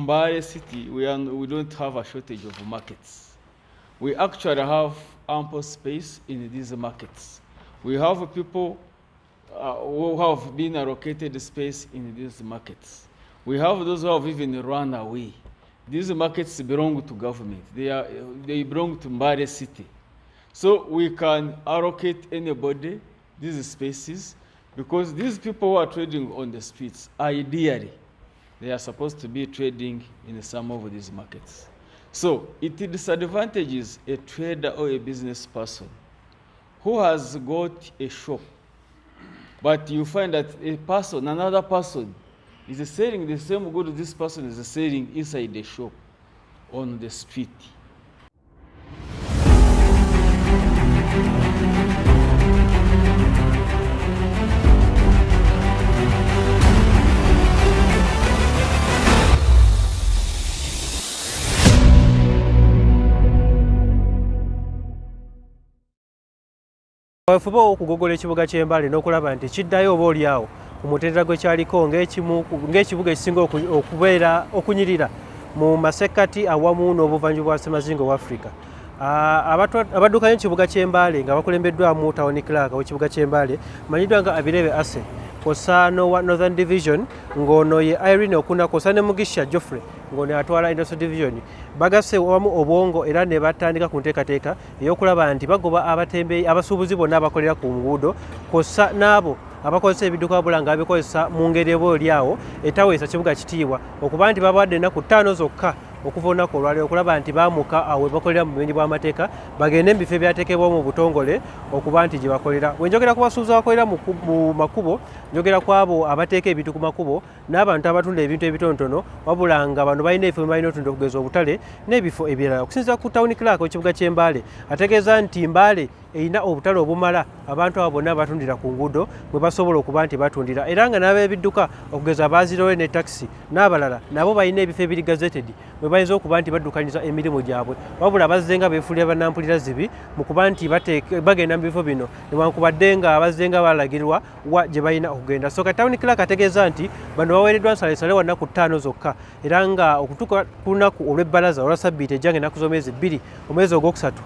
Mbale City, we don't have a shortage of markets. We actually have ample space in these markets. We have people who have been allocated space in these markets. We have those who have even run away. These markets belong to government. They belong to Mbale City. So we can allocate anybody these spaces because these people who are trading on the streets, ideally, they are supposed to be trading in some of these markets. So it disadvantages a trader or a business person who has got a shop, but you find that another person is selling the same goods this person is selling inside the shop on the street. Bafuba okugogola ekibuga ky'Embale n'okulaba nti kiddayo oba oliawo ku mutendera gwe kyaliko ng'ekibuga ekisinga okubeera okunyirira mu masekkati awamu n'obuvanjuba bwa ssemazinga wa Africa. Abaddukanya ekibuga ky'Embale nga bakulembeddwamu Town Clerk w'ekibuga ky'Embale manyiddwa nga Abirebe Assy kosa Northern Division ng'ono ye Irene Okuna kosa ne Mugisha Geoffrey ng'ono atwala Industrial Division bagasse wamu obwongo era ne batandika ku nteekateeka ey'okulaba nti bagoba abatembeeyi abasuubuzi bonna abakolera ku nguudo kosa n'abo abakozesa ebidduka wabula nga babikozesa mu ngeri eba oliawo etaweesa kibuga kitiibwa okuba nti babawadde ennaku 5 zokka okuva olunaku olwaleero okulaba nti baamuka awo bakolera mu bumenyi bw'amateeka bagende mu bifo ebyateekebwamu mu butongole okuba nti gye bakolera. Bwe njogera ku basuubuzi abakolera mu makubo njogera ku abo abateeka ebintu ku makubo n'abantu abatunda ebintu ebitonotono wabula nga bano balina ebifo bye balina otunda okugeza obutale n'ebifo ebirala. Okusinziira ku Town Clerk w'ekibuga ky'Embale ategeeza nti Mbale erina obutale obumala abantu abo bonna batundira ku nguudo bwe basobola okuba nti batundira era nga n'ab'ebidduka okugeza abazirowe ne taxi n'abalala nabo balina ebifo ebiri gazetted bwe bayinza okuba nti baddukanyiza emirimu gyabwe wabula bazze nga beefuulira bannampulira zibi mu kuba nti bagenda mu bifo bino newankubadde nga abazze nga balagirwa wa gye balina okugenda. So Town Clerk ategeeza nti bano baweereddwa nsalesale wa nnaku 5 zokka era nga okutuuka ku lunaku olw'ebbalaza olwa ssabbiiti ejja ng'ennaku z'omwezi 2 omwezi ogwokusatu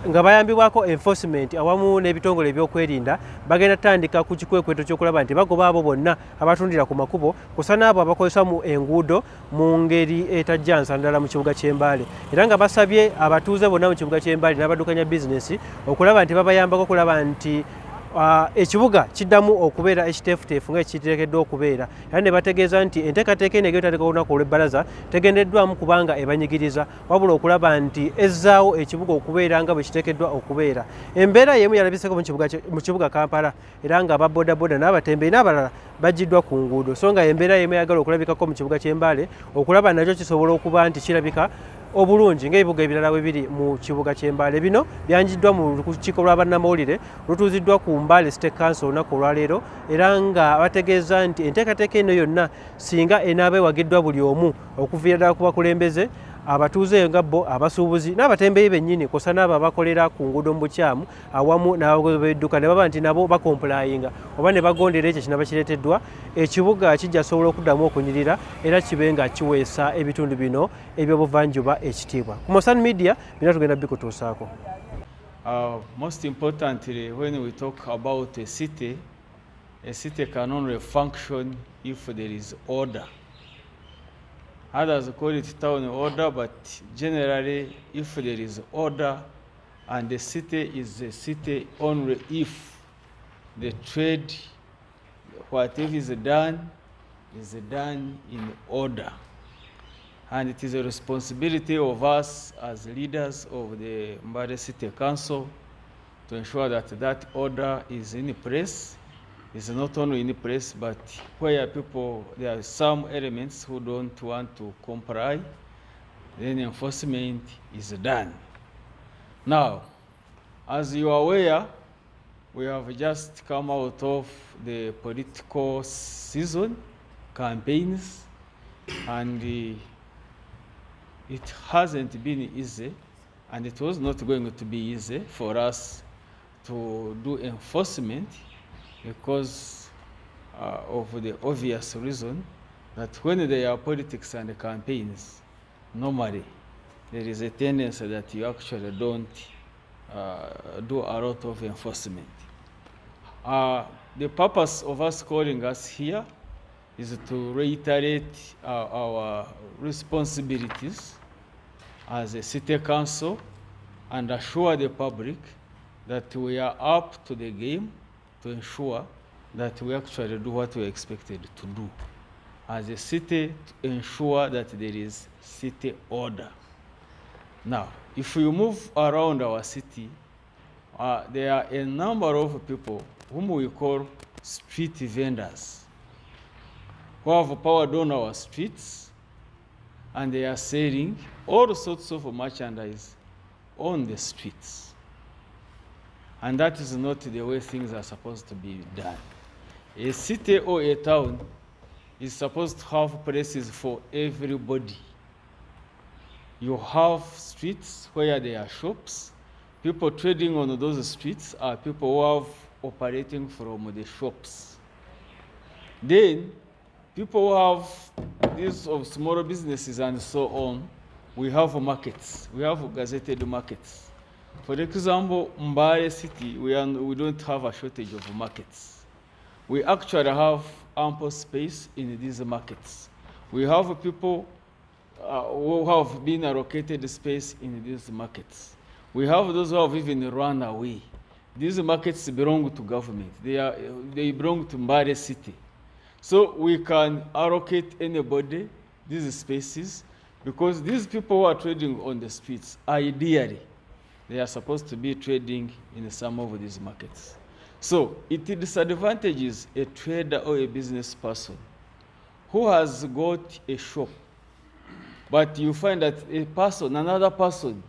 nga bayambibwako enforcement awamu n'ebitongole ebyokwerinda bagenda tandika ku kikwekweto ky'okulaba nti bagoba abo bonna abatundira ku makubo kusa n'abo abakozesa mu enguudo mu ngeri etajjansa ddala mu kibuga ky'Embale era nga basabye abatuuze bonna mu kibuga ky'Embale n'abaddukanya bizinesi okulaba nti babayambako okulaba nti ekibuga kiddamu okubeera ekiteefuteefu ng'ekiteekeddwa okubeera era ne bategeeza nti enteekateeka eno egyotateka olunaku olw'ebbalaza tegendeddwamu kubanga ebanyigiriza wabula okulaba nti ezzaawo ekibuga okubeera nga bwe kiteekeddwa okubeera. Embeera y'emu yalabiseko mu kibuga Kampala era nga ababoodaboda n'abatembeeyi n'abalala baggiddwa ku nguudo so nga embeera y'emu yagala okulabikako mu kibuga ky'Embale okulaba nakyo kisobola okuba nti kirabika obulungi ng'ebibuga ebirala bwe biri mu kibuga ky'Embale. Bino byanjiddwa mu lukiiko lwa bannamawulire lutuuziddwa ku Mbale City Council olunaku olwaleero era nga bategeeza nti enteekateeka eno yonna singa enaaba ewagiddwa buli omu okuviira ddala ku bakulembeze abatuuze nga bo abasuubuzi n'abatembeeyi bennyini kosa n'abo abakolera ku nguudo mu bukyamu awamu n'abagozi b'ebidduka ne baba nti nabo bakompulayinga oba ne bagondera ekyo kinaba kireeteddwa ekibuga kijja sobola okuddamu okunyirira era kibe nga kiweesa ebitundu bino eby'obuvanjuba ekitiibwa. Ku Mosan Media bino tugenda bikutuusaako. Most importantly, when we talk about a city can only function if there is order. Others call it town order, but generally, if there is order, and the city is a city only if the trade, whatever is done in order. And it is a responsibility of us as leaders of the Mbale City Council to ensure that that order is in place. It's not only in place, but where there are some elements who don't want to comply, then enforcement is done. Now, as you are aware, we have just come out of the political season, campaigns, and it hasn't been easy, and it was not going to be easy for us to do enforcement because of the obvious reason that when there are politics and campaigns, normally there is a tendency that you actually don't do a lot of enforcement. The purpose of us calling us here is to reiterate our responsibilities as a city council and assure the public that we are up to the game to ensure that we actually do what we are expected to do as a city, to ensure that there is city order. Now, if we move around our city, there are a number of people whom we call street vendors who have powered on our streets, and they are selling all sorts of merchandise on the streets. And that is not the way things are supposed to be done. A city or a town is supposed to have places for everybody. You have streets where there are shops. People trading on those streets are people who have operating from the shops. Then, people who have these of small businesses and so on, we have markets. We have gazetted markets. For example, Mbale City, we don't have a shortage of markets. We actually have ample space in these markets. We have people who have been allocated space in these markets. We have those who have even run away. These markets belong to government. They belong to Mbale City. So we can allocate anybody these spaces, because these people who are trading on the streets, ideally, they are supposed to be trading in some of these markets. So it disadvantages a trader or a business person who has got a shop, but you find that another person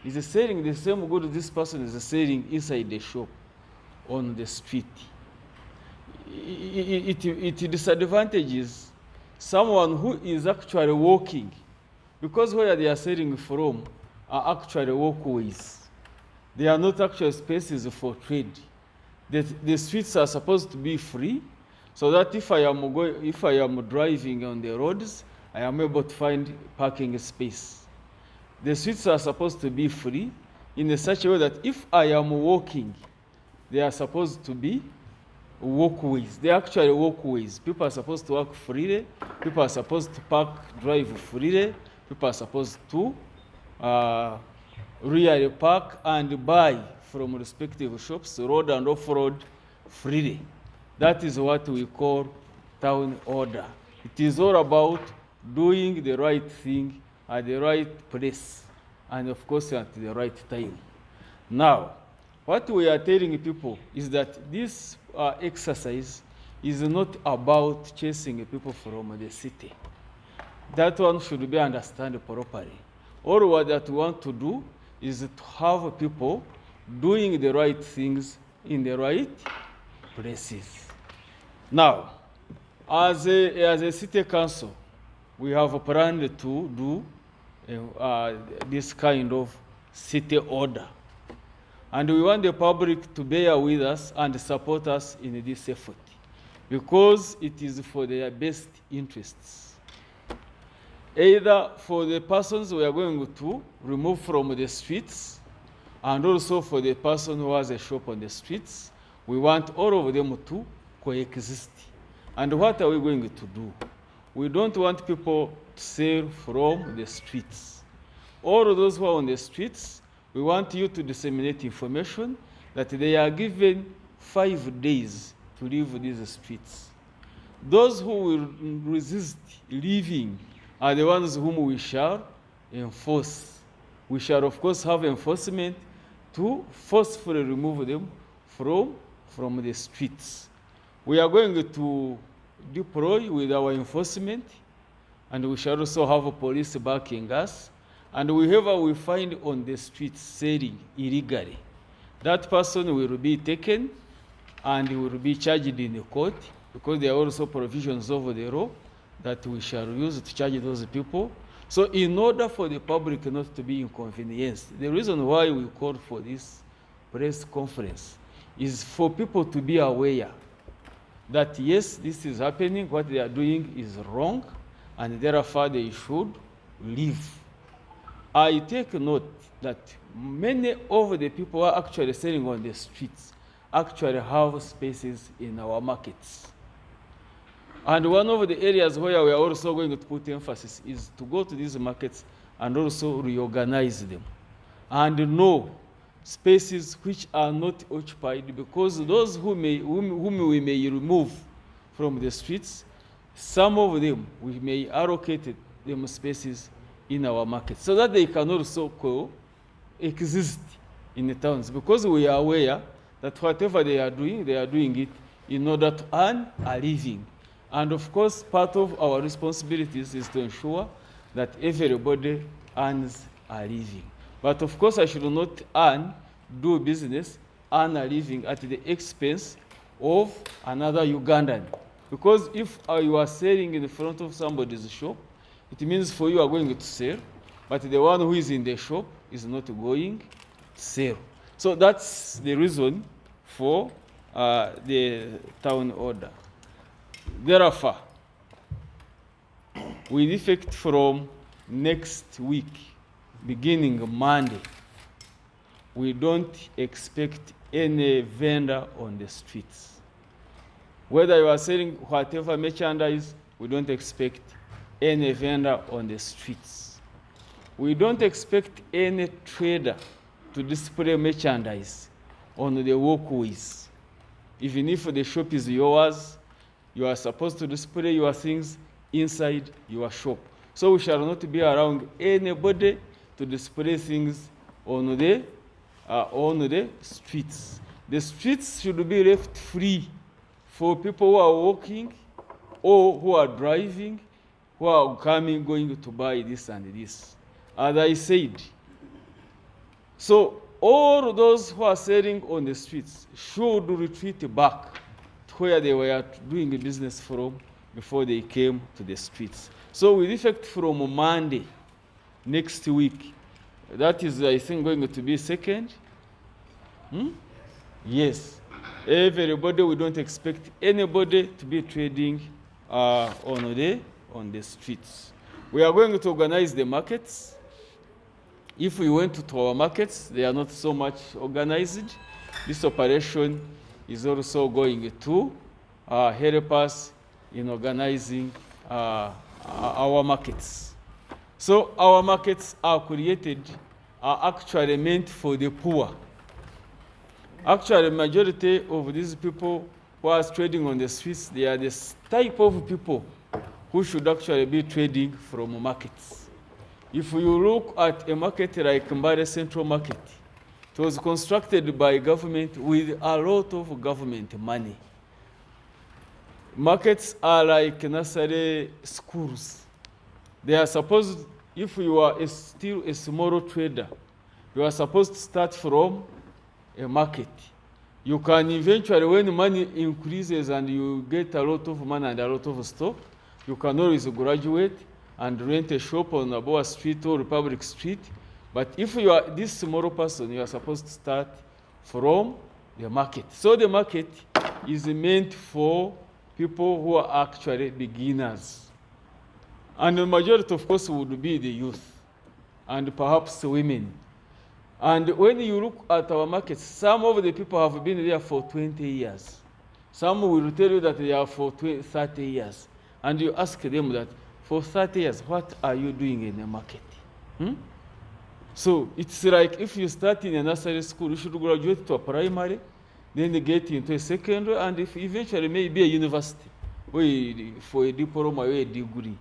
is selling the same goods this person is selling inside the shop on the street. It disadvantages someone who is actually walking, because where they are selling from are actually walkways. They are not actual spaces for trade. The streets are supposed to be free, so that if I am driving on the roads, I am able to find parking space. The streets are supposed to be free in such a way that if I am walking, they are supposed to be walkways. They are actually walkways. People are supposed to walk freely. People are supposed to drive freely. People are supposed to really park and buy from respective shops, road and off-road, freely. That is what we call town order. It is all about doing the right thing at the right place, and of course at the right time. Now, what we are telling people is that this exercise is not about chasing people from the city. That one should be understood properly. All what that we want to do is to have people doing the right things in the right places. Now, as a city council, we have planned to do this kind of city order. And we want the public to bear with us and support us in this effort, because it is for their best interests. Either for the persons we are going to remove from the streets, and also for the person who has a shop on the streets, we want all of them to coexist. And what are we going to do? We don't want people to sell from the streets. All of those who are on the streets, we want you to disseminate information that they are given 5 days to leave these streets. Those who will resist leaving are the ones whom we shall enforce. We shall, of course, have enforcement to forcefully remove them from the streets. We are going to deploy with our enforcement, and we shall also have police backing us. And whoever we find on the streets selling illegally, that person will be taken and will be charged in the court, because there are also provisions of the law that we shall use to charge those people. So in order for the public not to be inconvenienced, the reason why we called for this press conference is for people to be aware that yes, this is happening, what they are doing is wrong, and therefore they should leave. I take note that many of the people who are actually selling on the streets actually have spaces in our markets. And one of the areas where we are also going to put emphasis is to go to these markets and also reorganize them. And know spaces which are not occupied, because those whom we may remove from the streets, some of them we may allocate them spaces in our market so that they can also coexist in the towns, because we are aware that whatever they are doing it in order to earn a living. And of course, part of our responsibilities is to ensure that everybody earns a living. But of course, I should not do business, earn a living at the expense of another Ugandan. Because if you are selling in the front of somebody's shop, it means for you are going to sell, but the one who is in the shop is not going to sell. So that's the reason for the town order. Therefore, with effect from next week, beginning Monday, we don't expect any vendor on the streets. Whether you are selling whatever merchandise, we don't expect any vendor on the streets. We don't expect any trader to display merchandise on the walkways. Even if the shop is yours, you are supposed to display your things inside your shop. So we shall not be allowing anybody to display things on the streets. The streets should be left free for people who are walking or who are driving, who are going to buy this and this. As I said, so all those who are selling on the streets should retreat back to where they were doing business from before they came to the streets. So with effect from Monday next week, that is, I think, going to be second. Yes. Everybody, we don't expect anybody to be trading on the streets. We are going to organize the markets. If we went to our markets, they are not so much organized. This operation is also going to help us in organizing our markets. So our markets are actually meant for the poor. Actually, the majority of these people who are trading on the streets, they are the type of people who should actually be trading from markets. If you look at a market like Mbale Central Market, it was constructed by government with a lot of government money. Markets are like nursery schools. They are supposed, if you are still a small trader, you are supposed to start from a market. You can eventually, when money increases and you get a lot of money and a lot of stock, you can always graduate and rent a shop on Aboa Street or Republic Street. But if you are this small person, you are supposed to start from the market. So the market is meant for people who are actually beginners. And the majority, of course, would be the youth and perhaps women. And when you look at our markets, some of the people have been there for 20 years. Some will tell you that they are for 30 years. And you ask them that, for 30 years, what are you doing in the market? So it's like if you start in a nursery school, you should graduate to a primary, then get into a secondary, and if eventually maybe a university for a diploma or a degree.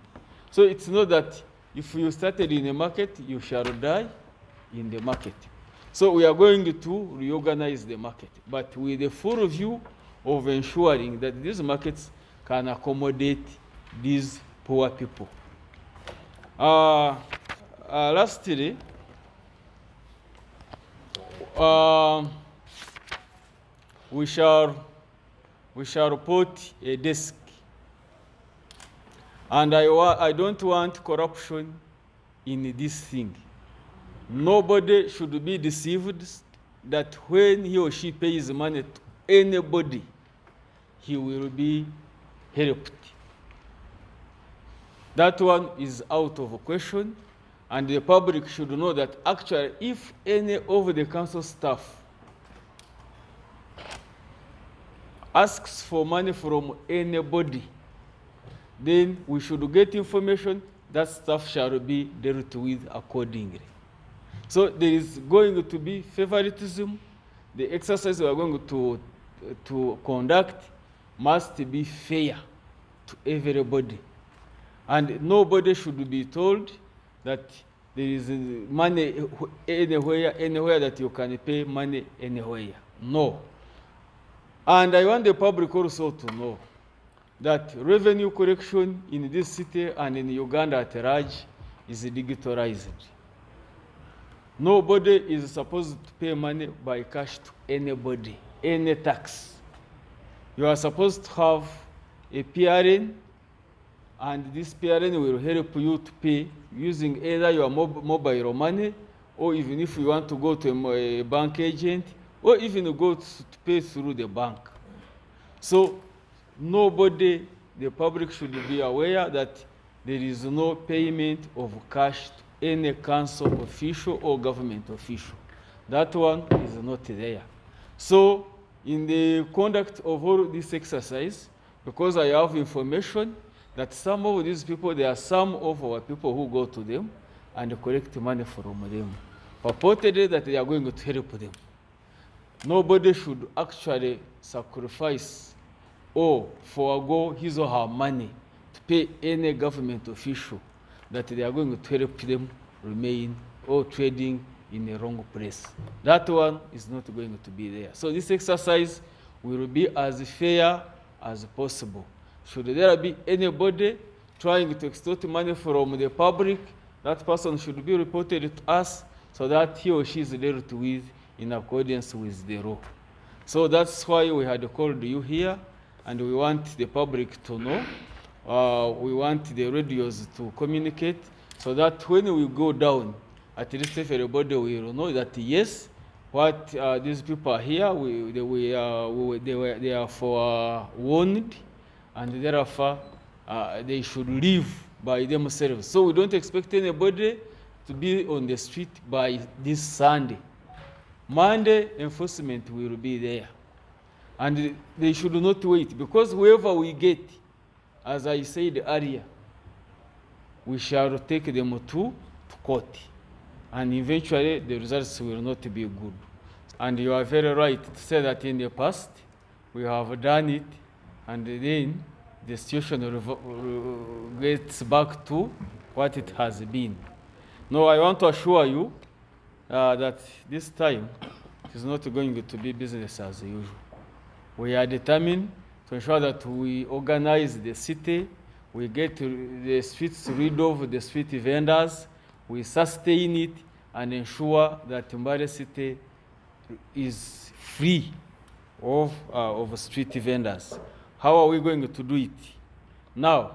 So it's not that if you started in a market, you shall die in the market. So we are going to reorganize the market, but with the full view of ensuring that these markets can accommodate these poor people. Lastly, we shall put a desk. And I don't want corruption in this thing. Nobody should be deceived that when he or she pays money to anybody, he will be helped. That one is out of question, and the public should know that actually if any of the council staff asks for money from anybody, then we should get information. That staff shall be dealt with accordingly. So there is going to be favoritism. The exercise we are going to conduct must be fair to everybody. And nobody should be told that there is money anywhere that you can pay money anywhere. No. And I want the public also to know that revenue collection in this city and in Uganda at large is digitalized. Nobody is supposed to pay money by cash to anybody, any tax. You are supposed to have a PRN, and this PRN will help you to pay using either your mobile money, or even if you want to go to a bank agent, or even go to pay through the bank. So nobody, the public should be aware that there is no payment of cash to any council official or government official. That one is not there. So in the conduct of all this exercise, because I have information that some of these people, there are some of our people who go to them and collect money from them, purportedly that they are going to help them. Nobody should actually sacrifice or forego his or her money to pay any government official that they are going to help them remain or trading in the wrong place. That one is not going to be there. So this exercise will be as fair as possible. Should there be anybody trying to extort money from the public, that person should be reported to us so that he or she is dealt with in accordance with the law. So that's why we had called you here, and we want the public to know. We want the radios to communicate so that when we go down, at least everybody will know that yes, what these people are here, they are forewarned, and therefore they should live by themselves. So we don't expect anybody to be on the street by this Sunday. Monday, enforcement will be there. And they should not wait, because whoever we get, as I said earlier, we shall take them to court. And eventually, the results will not be good. And you are very right to say that in the past, we have done it, and then the situation gets back to what it has been. No, I want to assure you that this time, it is not going to be business as usual. We are determined to ensure that we organize the city, we get the streets rid of the street vendors, we sustain it, and ensure that Mbale City is free of street vendors. How are we going to do it? Now,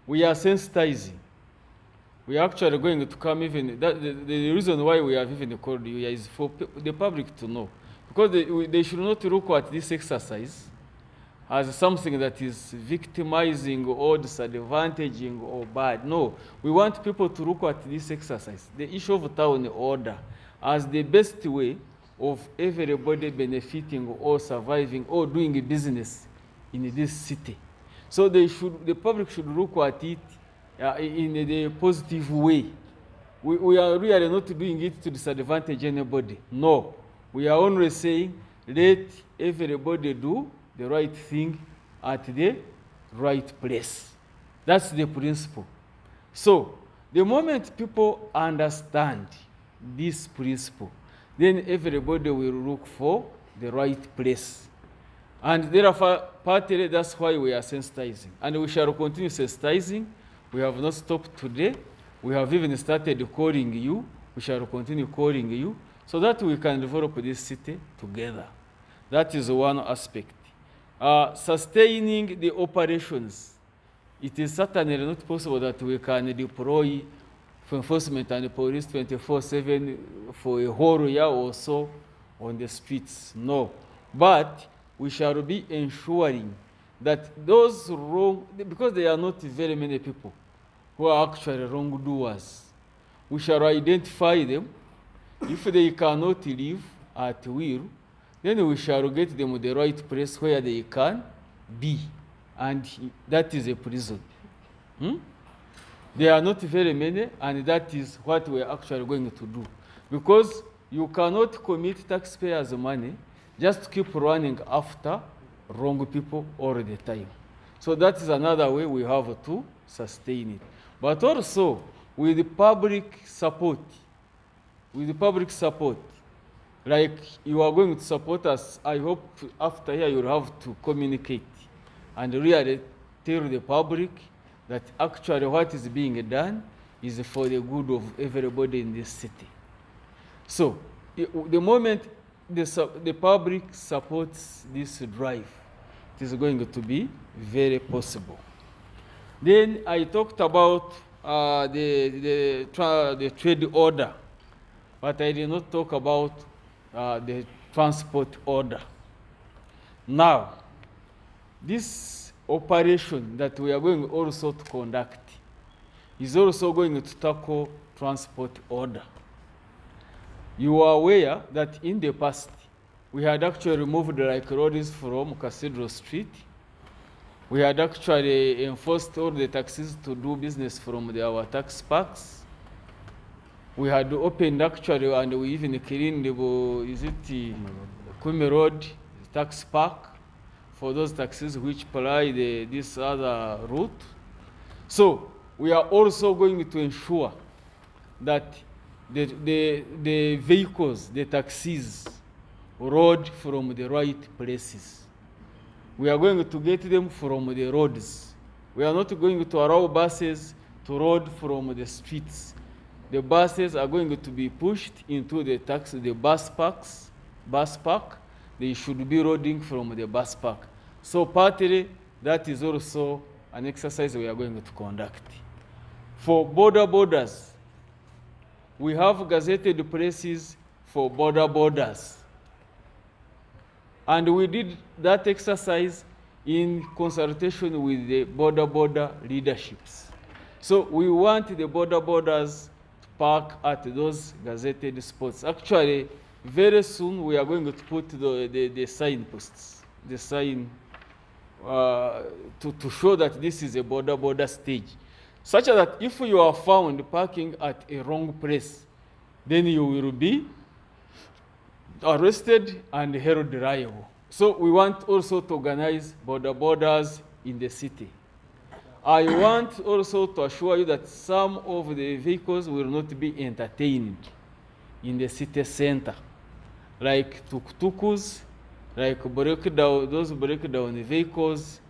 we are sensitizing. We are actually going to come even, the reason why we have even called you is for the public to know. Because they should not look at this exercise as something that is victimizing or disadvantaging or bad. No, we want people to look at this exercise, the issue of town order, as the best way of everybody benefiting or surviving or doing business in this city. So the public should look at it in a positive way. We are really not doing it to disadvantage anybody. No, we are only saying let everybody do the right thing at the right place. That's the principle. So the moment people understand this principle, then everybody will look for the right place. And therefore, partly that's why we are sensitizing. And we shall continue sensitizing. We have not stopped today. We have even started calling you. We shall continue calling you so that we can develop this city together. That is one aspect. Sustaining the operations. It is certainly not possible that we can deploy for enforcement and police 24/7 for a whole year or so on the streets. No. But we shall be ensuring that those wrong, because there are not very many people who are actually wrongdoers, we shall identify them. If they cannot live at will, then we shall get them the right place where they can be, and that is a prison. There are not very many, and that is what we are actually going to do. Because you cannot commit taxpayers' money just to keep running after wrong people all the time. So that is another way we have to sustain it. But also, with the public support, like you are going to support us, I hope after here you'll have to communicate and really tell the public that actually what is being done is for the good of everybody in this city. So the moment the public supports this drive, it is going to be very possible. Then I talked about the trade order, but I did not talk about the transport order. Now, this operation that we are going also to conduct is also going to tackle transport order. You are aware that in the past, we had actually removed like roads from Cathedral Street. We had actually enforced all the taxis to do business from our tax parks. We had opened actually, and we even cleaned the Kume Road tax park for those taxis which ply this other route. So we are also going to ensure that the vehicles, the taxis, rode from the right places. We are going to get them from the roads. We are not going to allow buses to road from the streets. The buses are going to be pushed into the bus park. They should be roading from the bus park. So partly, that is also an exercise we are going to conduct. For borders, we have gazetted places for borders. And we did that exercise in consultation with the border leaderships. So we want the borders to park at those gazetted spots. Actually, very soon we are going to put the signposts, the sign to show that this is a border stage. Such that if you are found parking at a wrong place, then you will be arrested and held liable. So we want also to organize borders in the city. I want also to assure you that some of the vehicles will not be entertained in the city center, like tuk-tuks, like those breakdown vehicles,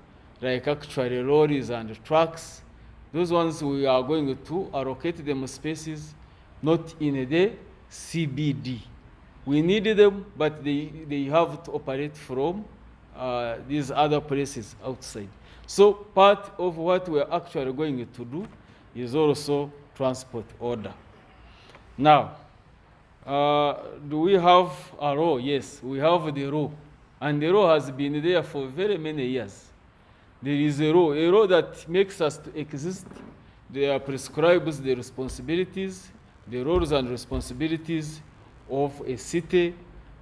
like actually lorries and trucks. Those ones we are going to allocate them spaces, not in the CBD. We need them, but they have to operate from these other places outside. So part of what we are actually going to do is also transport order. Now, do we have a law? Yes, we have the law. And the law has been there for very many years. There is a law that makes us to exist. There prescribes the responsibilities, the roles and responsibilities of a city,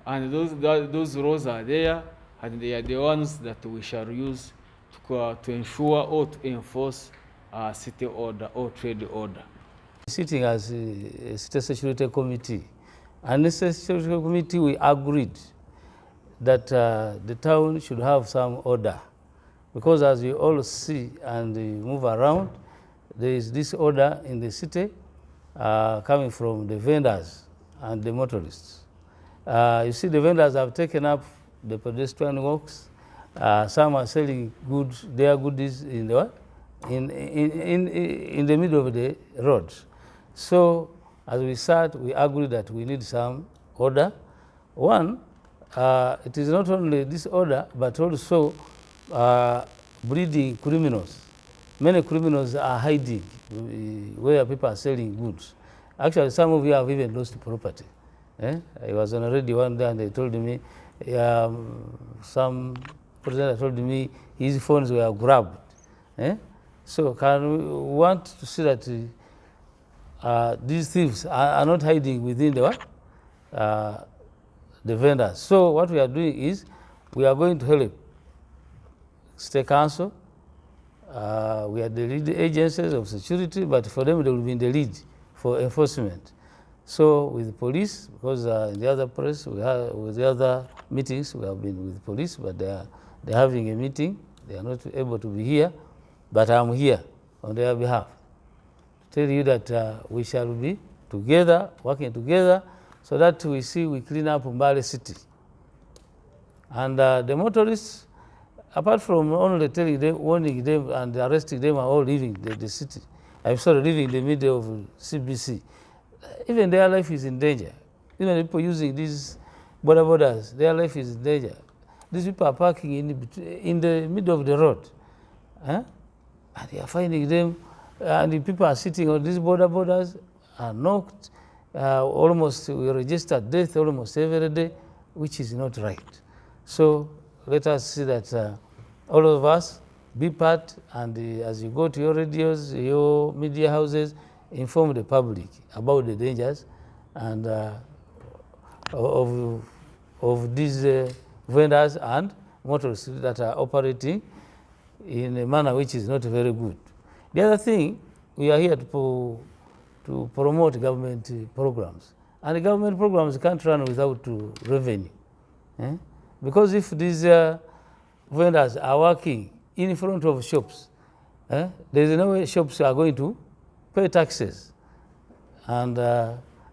and those laws are there, and they are the ones that we shall use to ensure or to enforce city order or trade order. Sitting as a City Security Committee, and the City Security Committee, we agreed that the town should have some order, because as you all see and move around, there is this order in the city coming from the vendors and the motorists. You see, the vendors have taken up the pedestrian walks. Some are selling their goodies in the middle of the road. So as we sat, we agreed that we need some order. One, it is not only this order, but also breeding criminals. Many criminals are hiding where people are selling goods. Actually, some of you have even lost property. I was on a radio one day and they told me some presenter told me his phones were grabbed. So we want to see that these thieves are not hiding within the vendors. So what we are doing is we are going to help State Council. We are the lead agencies of security, but for them they will be in the lead for enforcement. So with the police, because in the other place, with the other meetings, we have been with police, but they're having a meeting. They are not able to be here, but I'm here on their behalf to tell you that we shall be together, working together, so that we clean up Mbale City. And the motorists, apart from only telling them, warning them and arresting them, are all leaving the city. I'm sorry, living in the middle of CBC. Even their life is in danger. Even people using these borders, their life is in danger. These people are parking in the middle of the road. And they are finding them, and the people are sitting on these borders, are knocked. Almost, we register death almost every day, which is not right. So let us see that all of us be part, and as you go to your radios, your media houses, inform the public about the dangers and of these vendors and motorists that are operating in a manner which is not very good. The other thing, we are here to promote government programs. And the government programs can't run without revenue. Because if these vendors are working in front of shops, there is no way shops are going to pay taxes and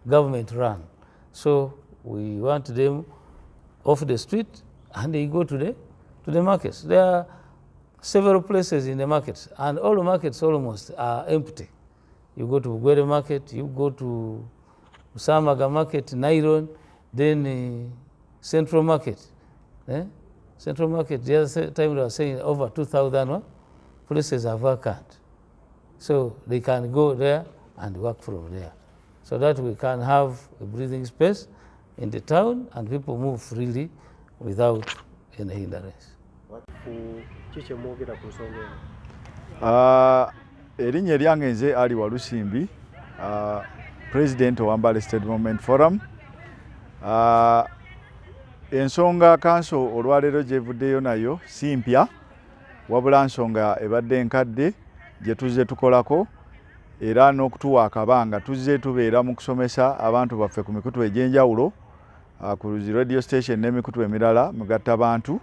government run. So we want them off the street and they go to the markets. There are several places in the markets, and all the markets almost are empty. You go to Gwere Market, you go to Samaga Market, Nairon, then Central Market. Central Market, the other time they were saying over 2,000 places are vacant. So they can go there and work from there, so that we can have a breathing space in the town and people move freely without any hindrance. Erinnya lyange nze Ali Walusimbi, President wa Mbale State Development Forum. Ensonga council olwaleero gyevuddeyo nayo si mpya, wabula nsonga ebadde nkadde gye tuzze tukolako era n'okutuwa akabanga tuzze tubeera mu kusomesa abantu baffe ku mikutu egy'enjawulo ku radio station n'emikutu emirala mugatta bantu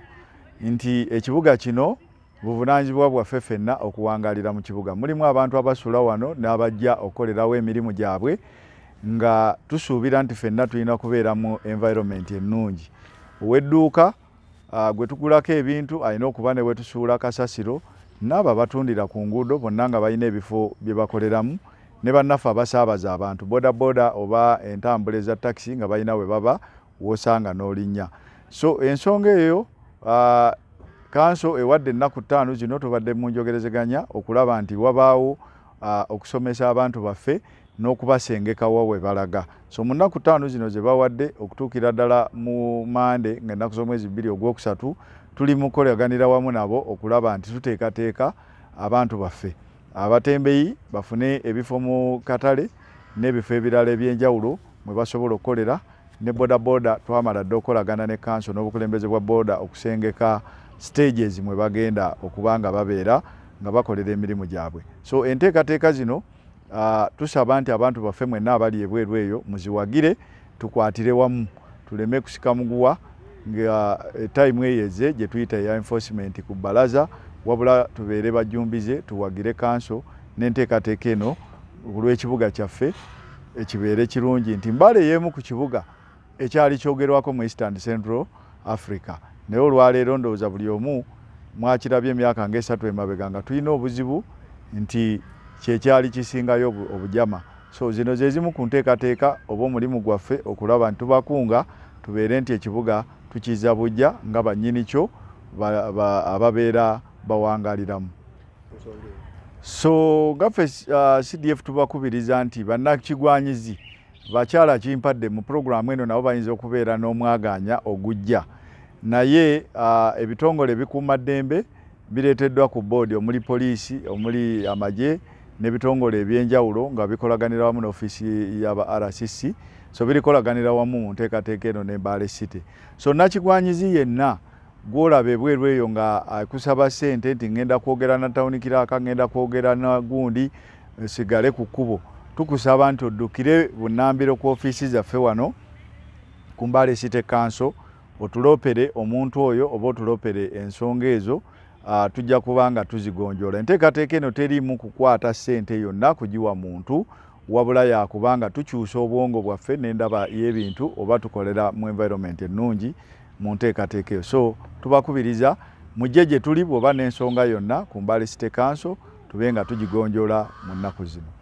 nti ekibuga kino buvunaanyizibwa bwaffe ffenna okuwangalira mu kibuga. Mulimu abantu abasula wano n'abajja okukolerawo emirimu gyabwe nga tusuubira nti ffenna tulina kubeera mu environment ennungi. Ow'edduuka gwe tugulako ebintu alina okuba ne we tusuula kasasiro, n'abo abatundira ku nguudo bonna nga balina ebifo bye bakoleramu, ne bannaffe abasaabaza abantu bodaboda oba entambula eza takisi nga balina we baba w'osanga n'olinnya. So ensonga eyo kanso ewadde ennaku 5 zino tubadde mu njogerezeganya okulaba nti wabaawo okusomesa abantu baffe n'okubasengekawo we balaga. So mu nnaku 5 zino ze bawadde okutuukira ddala mu Mande nga ennaku z'omwezi 2 Ogwokusatu tuli mu kukoleganira wamu nabo okulaba nti tuteekateeka abantu baffe abatembeyi bafune ebifo mu katale n'ebifo ebirala eby'enjawulo mwe basobola okukolera, ne bodaboda twamala dde okolagana ne kanso n'obukulembeze bwa boda okusengeka stages mwe bagenda okuba nga babeera nga bakolera emirimu gyabwe. So enteekateeka zino tusaba nti abantu baffe mwenna abali ebweru eyo muziwagire, tukwatire wamu, tuleme kusika muguwa nga time eyeze gye tuyita ya enforcement ku bbalaza, wabula tubeere bajjumbize tuwagire kanso n'enteekateeka eno olw'ekibuga kyaffe ekibeere kirungi nti Mbale y'emu ku kibuga ekyali kyogerwako mu East and Central Africa. Naye olwaleero ndowooza buli omu mwakirabye emyaka nga3 emabega nga tulina obuzibu nti kyekyali kisingayo obujama. So zino ze zimu ku nteekateeka oba omulimu gwaffe okulaba nti tubakunga tubeere nti ekibuga tukiza bujja nga bannyini kyo ababeera bawangaliramu. So gaffe CDF tubakubiriza nti bannakigwanyizi bakyala kimpadde mu programu eno nabo bayinza okubeera n'omwaganya ogujja naye ebitongole bikuuma ddembe bireeteddwa ku boodi omuli poliisi omuli amagye n'ebitongole ebyenjawulo nga bikolaganira wamu n'ofiisi y'aba RCC so birikolaganira wamu mu nteekateeka eno ne Mbale City. So nakigwanyizi yenna gwolaba ebweru eyo nga akusaba ssente nti ngenda kwogera na tawuni kiraaka ngenda kwogera na gundi sigale ku kkubo, tukusaba nti oddukire bunnambiro ku ofiisi zaffe wano ku Mbale City Council otulopere omuntu oyo oba otulopere ensonga ezo tujja kubanga tuzigonjoola. Enteekateeka eno teriimu kukwata ssente yonna kugiwa muntu wabula yakubanga tukyusa obwongo bwaffe n'endaba y'ebintu oba tukolera mu environment ennungi mu nteekateeka eyo. So tubakubiriza mujje gye tuli bw'oba n'ensonga yonna ku Mbale City Council tube nga tugigonjoola mu nnaku zino.